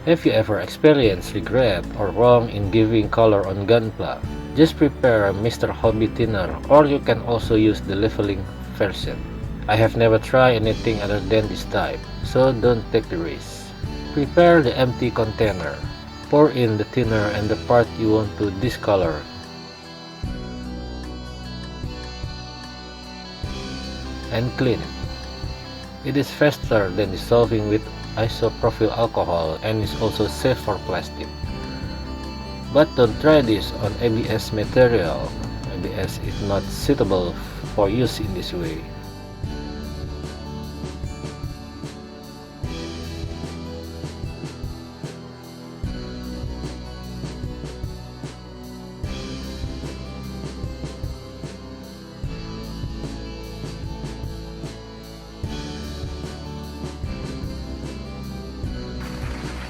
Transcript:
If you ever experience regret or wrong in giving color on Gunpla, just prepare a Mr. Hobby thinner, or you can also use the leveling version. I have never tried anything other than this type, so don't take the risk. Prepare the empty container. Pour in the thinner and the part you want to discolor. And clean it. It is faster than dissolving with isopropyl alcohol and is also safe for plastic. But don't try this on ABS material. ABS is not suitable for use in this way.